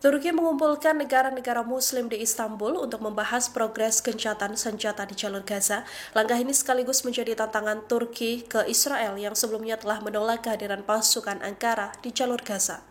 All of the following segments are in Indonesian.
Turki mengumpulkan negara-negara Muslim di Istanbul untuk membahas progres gencatan senjata di jalur Gaza. Langkah ini sekaligus menjadi tantangan Turki ke Israel yang sebelumnya telah menolak kehadiran pasukan Ankara di jalur Gaza.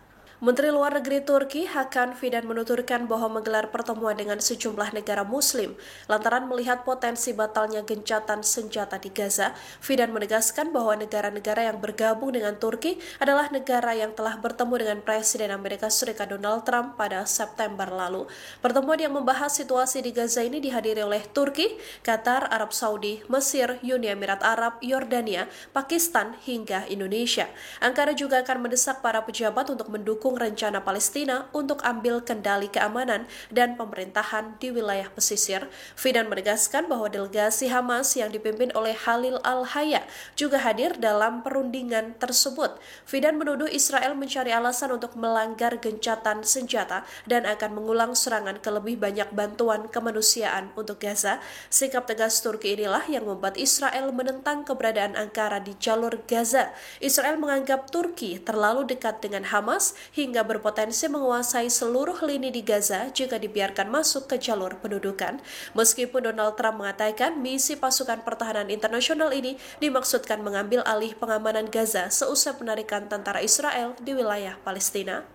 Menteri Luar Negeri Turki Hakan Fidan menuturkan bahwa menggelar pertemuan dengan sejumlah negara Muslim lantaran melihat potensi batalnya gencatan senjata di Gaza. Fidan menegaskan bahwa negara-negara yang bergabung dengan Turki adalah negara yang telah bertemu dengan Presiden Amerika Serikat Donald Trump pada September lalu. Pertemuan yang membahas situasi di Gaza ini dihadiri oleh Turki, Qatar, Arab Saudi, Mesir, Uni Emirat Arab, Yordania, Pakistan, hingga Indonesia. Ankara juga akan mendesak para pejabat untuk mendukung rencana Palestina untuk ambil kendali keamanan dan pemerintahan di wilayah pesisir. Fidan menegaskan bahwa delegasi Hamas yang dipimpin oleh Khalil Al-Hayya juga hadir dalam perundingan tersebut. Fidan menuduh Israel mencari alasan untuk melanggar gencatan senjata dan akan mengulang serangan ke lebih banyak bantuan kemanusiaan untuk Gaza. Sikap tegas Turki inilah yang membuat Israel menentang keberadaan Ankara di jalur Gaza. Israel menganggap Turki terlalu dekat dengan Hamas hingga berpotensi menguasai seluruh lini di Gaza jika dibiarkan masuk ke jalur pendudukan. Meskipun Donald Trump mengatakan misi pasukan pertahanan internasional ini dimaksudkan mengambil alih pengamanan Gaza seusai penarikan tentara Israel di wilayah Palestina.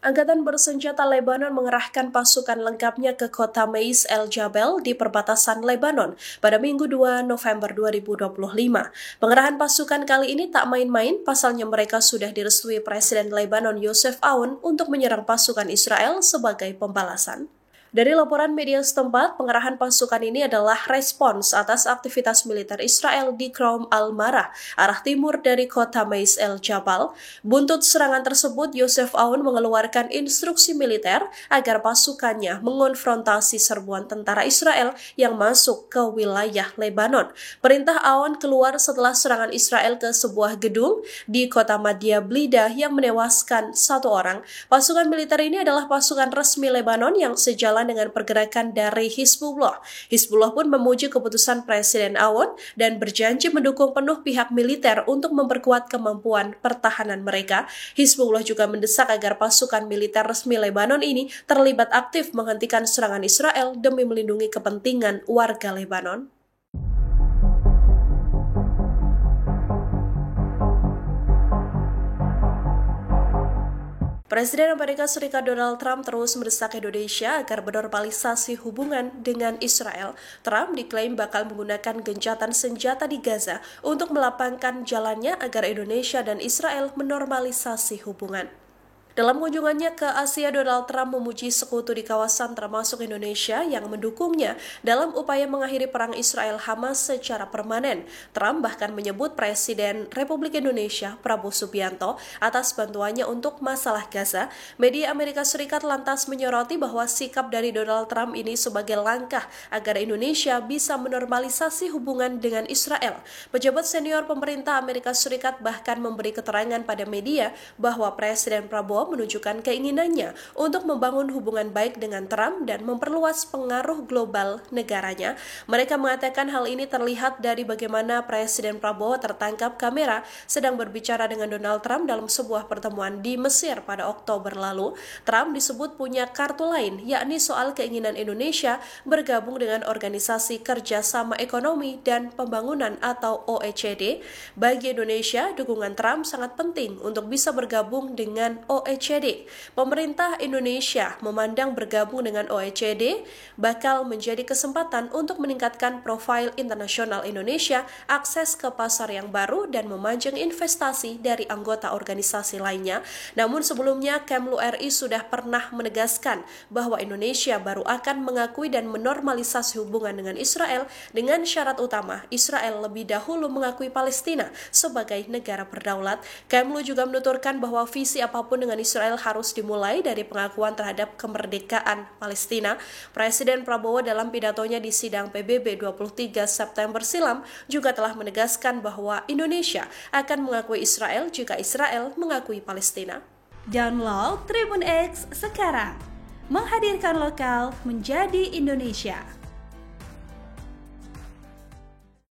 Angkatan bersenjata Lebanon mengerahkan pasukan lengkapnya ke kota Mais El Jabel di perbatasan Lebanon pada Minggu 2 November 2025. Pengerahan pasukan kali ini tak main-main, pasalnya mereka sudah direstui Presiden Lebanon Youssef Aoun untuk menyerang pasukan Israel sebagai pembalasan. Dari laporan media setempat, pengerahan pasukan ini adalah respons atas aktivitas militer Israel di Qom Al-Marah, arah timur dari kota Mais El Jabal. Buntut serangan tersebut, Youssef Aoun mengeluarkan instruksi militer agar pasukannya mengonfrontasi serbuan tentara Israel yang masuk ke wilayah Lebanon. Perintah Aoun keluar setelah serangan Israel ke sebuah gedung di kota Madia Blida yang menewaskan 1 orang. Pasukan militer ini adalah pasukan resmi Lebanon yang sejalan dengan pergerakan dari Hizbullah. Hizbullah pun memuji keputusan Presiden Aoun dan berjanji mendukung penuh pihak militer untuk memperkuat kemampuan pertahanan mereka. Hizbullah juga mendesak agar pasukan militer resmi Lebanon ini terlibat aktif menghentikan serangan Israel demi melindungi kepentingan warga Lebanon. Presiden Amerika Serikat Donald Trump terus mendesak Indonesia agar menormalisasi hubungan dengan Israel. Trump diklaim bakal menggunakan gencatan senjata di Gaza untuk melapangkan jalannya agar Indonesia dan Israel menormalisasi hubungan. Dalam kunjungannya ke Asia, Donald Trump memuji sekutu di kawasan termasuk Indonesia yang mendukungnya dalam upaya mengakhiri perang Israel-Hamas secara permanen. Trump bahkan menyebut Presiden Republik Indonesia Prabowo Subianto atas bantuannya untuk masalah Gaza. Media Amerika Serikat lantas menyoroti bahwa sikap dari Donald Trump ini sebagai langkah agar Indonesia bisa menormalisasi hubungan dengan Israel. Pejabat senior pemerintah Amerika Serikat bahkan memberi keterangan pada media bahwa Presiden Prabowo menunjukkan keinginannya untuk membangun hubungan baik dengan Trump dan memperluas pengaruh global negaranya. Mereka mengatakan hal ini terlihat dari bagaimana Presiden Prabowo tertangkap kamera sedang berbicara dengan Donald Trump dalam sebuah pertemuan di Mesir pada Oktober lalu. Trump disebut punya kartu lain, yakni soal keinginan Indonesia bergabung dengan Organisasi Kerjasama Ekonomi dan Pembangunan atau OECD. Bagi Indonesia, dukungan Trump sangat penting untuk bisa bergabung dengan OECD. Pemerintah Indonesia memandang bergabung dengan OECD bakal menjadi kesempatan untuk meningkatkan profil internasional Indonesia, akses ke pasar yang baru, dan memancing investasi dari anggota organisasi lainnya. Namun sebelumnya, Kemlu RI sudah pernah menegaskan bahwa Indonesia baru akan mengakui dan menormalisasi hubungan dengan Israel dengan syarat utama Israel lebih dahulu mengakui Palestina sebagai negara berdaulat. Kemlu juga menuturkan bahwa visi apapun dengan Israel harus dimulai dari pengakuan terhadap kemerdekaan Palestina. Presiden Prabowo dalam pidatonya di sidang PBB 23 September silam juga telah menegaskan bahwa Indonesia akan mengakui Israel jika Israel mengakui Palestina. Download Tribun X sekarang, menghadirkan lokal menjadi Indonesia.